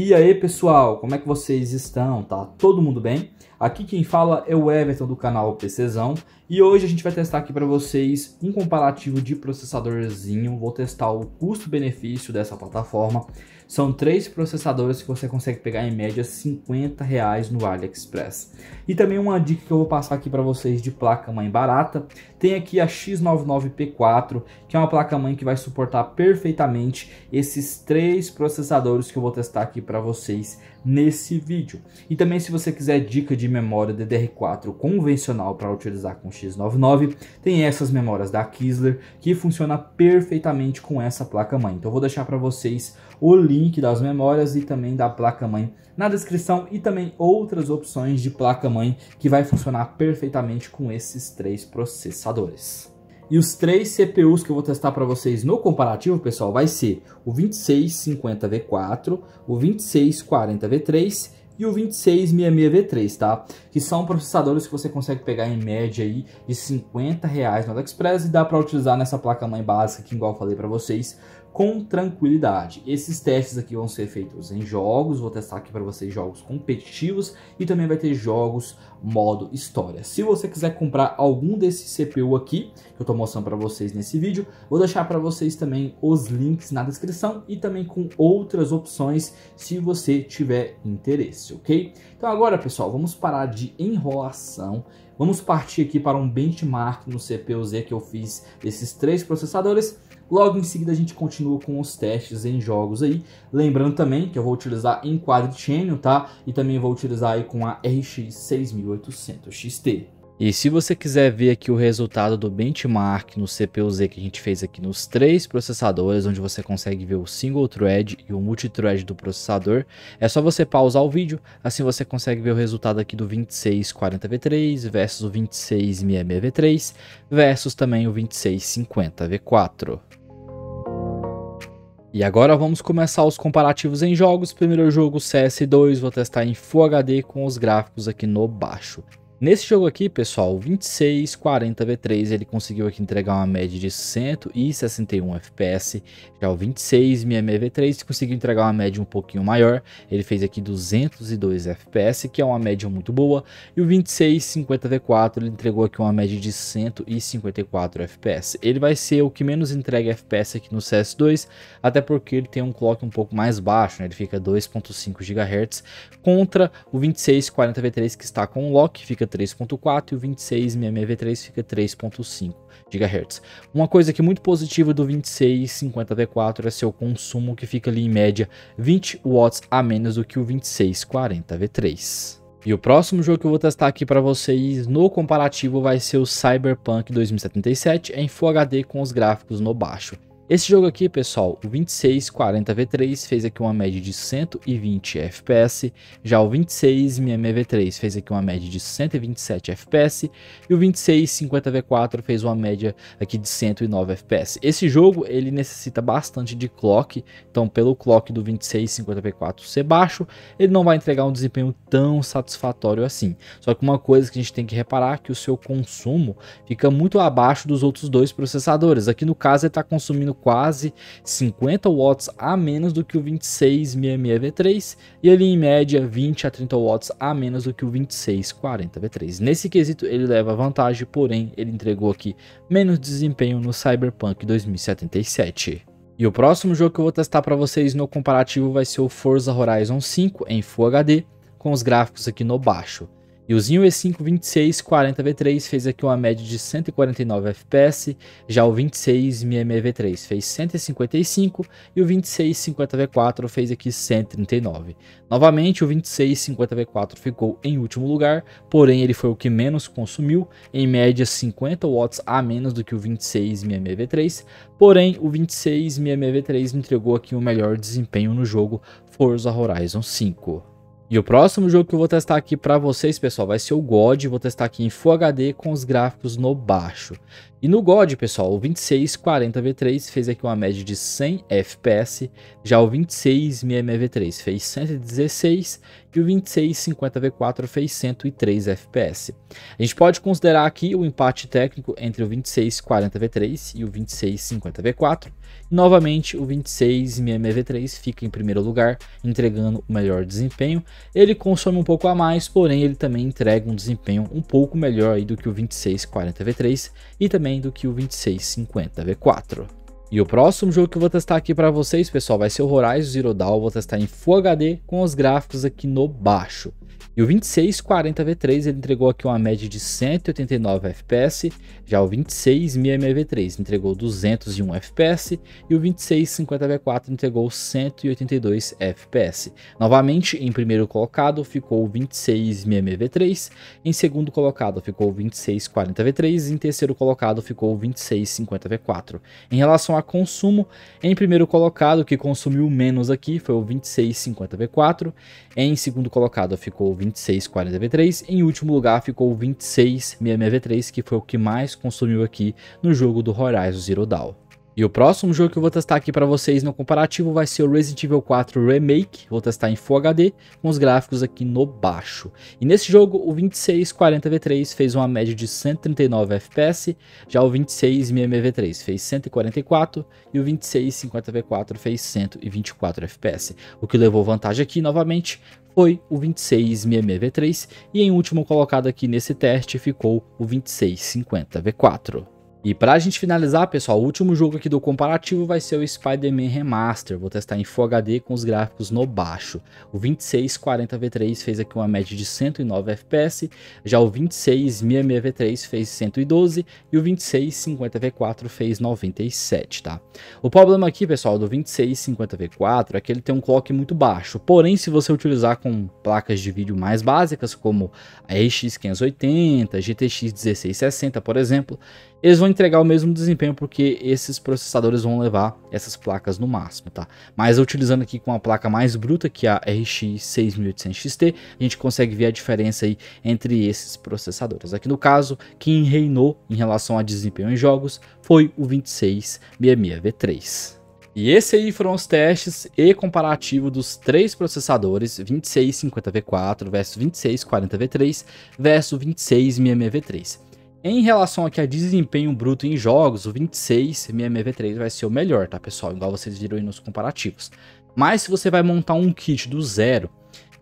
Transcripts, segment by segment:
E aí pessoal, como é que vocês estão? Tá todo mundo bem? Aqui quem fala é o Everton do canal PCzão e hoje a gente vai testar aqui para vocês um comparativo de processadorzinho. Vou testar o custo-benefício dessa plataforma. São 3 processadores que você consegue pegar em média R$50 no AliExpress. E também uma dica que eu vou passar aqui para vocês de placa-mãe barata. Tem aqui a X99P4, que é uma placa-mãe que vai suportar perfeitamente esses 3 processadores que eu vou testar aqui para vocês nesse vídeo. E também, se você quiser dica de memória DDR4 convencional para utilizar com X99, tem essas memórias da Kizler que funciona perfeitamente com essa placa-mãe. Então eu vou deixar para vocês o link das memórias e também da placa-mãe na descrição e também outras opções de placa-mãe que vai funcionar perfeitamente com esses 3 processadores. E os 3 CPUs que eu vou testar para vocês no comparativo, pessoal, vai ser o 2650V4, o 2640V3 e o 2666V3, tá? Que são processadores que você consegue pegar em média aí de R$50 no AliExpress e dá para utilizar nessa placa-mãe básica que, igual eu falei para vocês, com tranquilidade. Esses testes aqui vão ser feitos em jogos, vou testar aqui para vocês jogos competitivos e também vai ter jogos modo história. Se você quiser comprar algum desse CPU aqui, que eu estou mostrando para vocês nesse vídeo, vou deixar para vocês também os links na descrição e também com outras opções se você tiver interesse, ok? Então agora, pessoal, vamos parar de enrolação. Vamos partir aqui para um benchmark no CPU-Z que eu fiz desses 3 processadores. Logo em seguida a gente continua com os testes em jogos aí. Lembrando também que eu vou utilizar em Quadricennium, tá? E também vou utilizar aí com a RX 6800 XT. E se você quiser ver aqui o resultado do benchmark no CPU-Z que a gente fez aqui nos 3 processadores, onde você consegue ver o single thread e o multithread do processador, é só você pausar o vídeo, assim você consegue ver o resultado aqui do 2640V3 versus o 2666V3 versus também o 2650V4. E agora vamos começar os comparativos em jogos. Primeiro jogo CS2, vou testar em Full HD com os gráficos aqui no baixo. Nesse jogo aqui, pessoal, o 2640V3 ele conseguiu aqui entregar uma média de 161 FPS, já o 2666V3 conseguiu entregar uma média um pouquinho maior, ele fez aqui 202 FPS, que é uma média muito boa, e o 2650V4 ele entregou aqui uma média de 154 FPS. Ele vai ser o que menos entrega FPS aqui no CS2, até porque ele tem um clock um pouco mais baixo, né? Ele fica 2.5 GHz, contra o 2640V3 que está com lock, fica 3.4 e o 2666V3 fica 3.5 GHz. Uma coisa que muito positiva do 2650V4 é seu consumo, que fica ali em média 20 watts a menos do que o 2640V3. E o próximo jogo que eu vou testar aqui para vocês no comparativo vai ser o Cyberpunk 2077 em Full HD com os gráficos no baixo. Esse jogo aqui, pessoal, o 2640V3 fez aqui uma média de 120 FPS, já o 2666V3 fez aqui uma média de 127 FPS e o 2650V4 fez uma média aqui de 109 FPS. Esse jogo ele necessita bastante de clock, então pelo clock do 2650V4 ser baixo, ele não vai entregar um desempenho tão satisfatório assim. Só que uma coisa que a gente tem que reparar é que o seu consumo fica muito abaixo dos outros 2 processadores. Aqui no caso ele está consumindo quase 50 watts a menos do que o 2666V3 e ali em média 20 a 30 watts a menos do que o 2640V3. Nesse quesito ele leva vantagem, porém ele entregou aqui menos desempenho no Cyberpunk 2077. E o próximo jogo que eu vou testar para vocês no comparativo vai ser o Forza Horizon 5 em Full HD com os gráficos aqui no baixo. E o Zinho E5 2640V3 fez aqui uma média de 149 FPS, já o 2666V3 fez 155 e o 2650V4 fez aqui 139. Novamente o 2650V4 ficou em último lugar, porém ele foi o que menos consumiu, em média 50 watts a menos do que o 2666V3, porém o 2666V3 entregou aqui o melhor desempenho no jogo Forza Horizon 5. E o próximo jogo que eu vou testar aqui para vocês, pessoal, vai ser o God. Vou testar aqui em Full HD com os gráficos no baixo. E no God, pessoal, o 2640V3 fez aqui uma média de 100 FPS, já o 2666V3 fez 116 e o 2650V4 fez 103 FPS. A gente pode considerar aqui o empate técnico entre o 2640V3 e o 2650V4, e novamente o 2666V3 fica em primeiro lugar, entregando o melhor desempenho. Ele consome um pouco a mais, porém ele também entrega um desempenho um pouco melhor aí do que o 2640V3 e também do que o 2650V4. E o próximo jogo que eu vou testar aqui para vocês, pessoal, vai ser o Horizon Zero Dawn. Vou testar em Full HD com os gráficos aqui no baixo. E o 2640V3 ele entregou aqui uma média de 189 FPS, já o 2666V3 entregou 201 FPS e o 2650V4 entregou 182 FPS. Novamente, em primeiro colocado ficou o 2666V3, em segundo colocado ficou o 2640V3 e em terceiro colocado ficou o 2650V4. Em relação a consumo, em primeiro colocado, que consumiu menos aqui foi o 2650V4, em segundo colocado ficou o 2640V3, em último lugar ficou o 2666V3, que foi o que mais consumiu aqui no jogo do Horizon Zero Dawn. E o próximo jogo que eu vou testar aqui para vocês no comparativo vai ser o Resident Evil 4 Remake. Vou testar em Full HD com os gráficos aqui no baixo. E nesse jogo o 2640V3 fez uma média de 139 FPS, já o 2666V3 fez 144 e o 2650V4 fez 124 FPS. O que levou vantagem aqui novamente foi o 2666V3 e em último colocado aqui nesse teste ficou o 2650V4. E para a gente finalizar, pessoal, o último jogo aqui do comparativo vai ser o Spider-Man Remaster. Vou testar em Full HD com os gráficos no baixo. O 2640V3 fez aqui uma média de 109 FPS, já o 2666V3 fez 112 e o 2650V4 fez 97, tá? O problema aqui, pessoal, do 2650V4 é que ele tem um clock muito baixo. Porém, se você utilizar com placas de vídeo mais básicas, como a RX 580, GTX 1660, por exemplo, eles vão entregar o mesmo desempenho porque esses processadores vão levar essas placas no máximo, tá? Mas utilizando aqui com uma placa mais bruta, que é a RX 6800 XT, a gente consegue ver a diferença aí entre esses processadores. Aqui no caso, quem reinou em relação a desempenho em jogos foi o 2666V3. E esse aí foram os testes e comparativo dos três processadores 2650V4 versus 2640V3 versus 2666V3. Em relação aqui a desempenho bruto em jogos, o 2666V3 vai ser o melhor, tá, pessoal? Igual vocês viram aí nos comparativos. Mas se você vai montar um kit do zero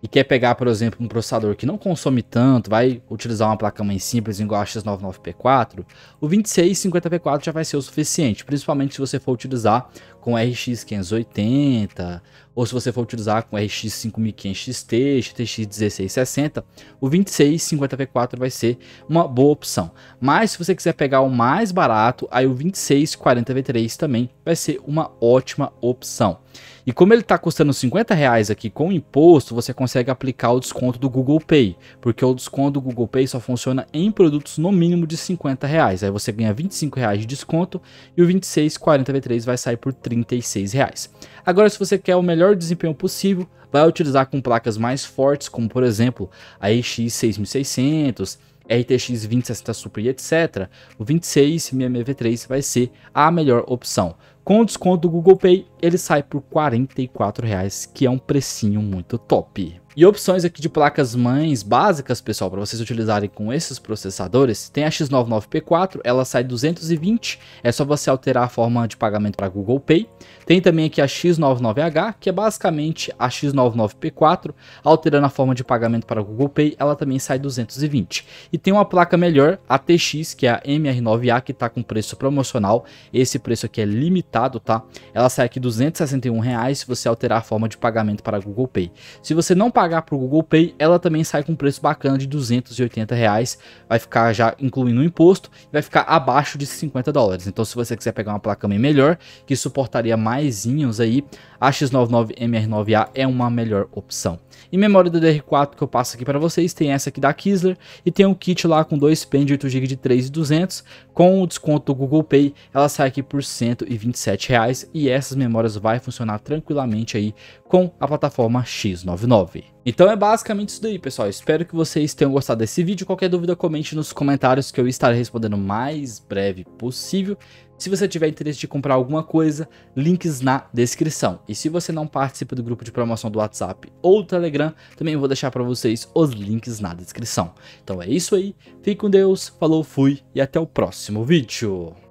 e quer pegar, por exemplo, um processador que não consome tanto, vai utilizar uma placa-mãe simples igual a X99P4, o 2650V4 já vai ser o suficiente, principalmente se você for utilizar com RX 580, ou se você for utilizar com RX 5500 XT, GTX 1660, o 2650V4 vai ser uma boa opção. Mas se você quiser pegar o mais barato, aí o 2640V3 também vai ser uma ótima opção. E como ele está custando R$50 aqui com imposto, você consegue aplicar o desconto do Google Pay, porque o desconto do Google Pay só funciona em produtos no mínimo de R$50. Aí você ganha R$25 de desconto e o 2640V3 vai sair por R$36. Agora, se você quer o melhor desempenho possível, vai utilizar com placas mais fortes, como por exemplo a RX 6600, RTX 2060 Super e etc. O 2666V3 vai ser a melhor opção. Com o desconto do Google Pay, ele sai por R$44, que é um precinho muito top. E opções aqui de placas mães básicas, pessoal, para vocês utilizarem com esses processadores, tem a X99P4, ela sai 220, é só você alterar a forma de pagamento para Google Pay. Tem também aqui a X99H, que é basicamente a X99P4, alterando a forma de pagamento para Google Pay, ela também sai 220. E tem uma placa melhor, a TX, que é a MR9A, que está com preço promocional, esse preço aqui é limitado, tá? Ela sai aqui R$261 se você alterar a forma de pagamento para Google Pay. Se você não pagar para o Google Pay, ela também sai com um preço bacana de R$280, vai ficar já incluindo o imposto, vai ficar abaixo de $50. Então se você quiser pegar uma placa-mãe melhor, que suportaria mais íons aí, a X99MR9A é uma melhor opção. E memória DDR4 que eu passo aqui para vocês, tem essa aqui da Kizler, e tem um kit lá com 2 pens de 8GB de 3.200, com o desconto do Google Pay, ela sai aqui por R$127, e essas memórias vai funcionar tranquilamente aí com a plataforma X99. Então é basicamente isso daí, pessoal. Espero que vocês tenham gostado desse vídeo. Qualquer dúvida, comente nos comentários que eu estarei respondendo o mais breve possível. Se você tiver interesse de comprar alguma coisa, links na descrição. E se você não participa do grupo de promoção do WhatsApp ou do Telegram, também vou deixar para vocês os links na descrição. Então é isso aí, fique com Deus, falou, fui e até o próximo vídeo.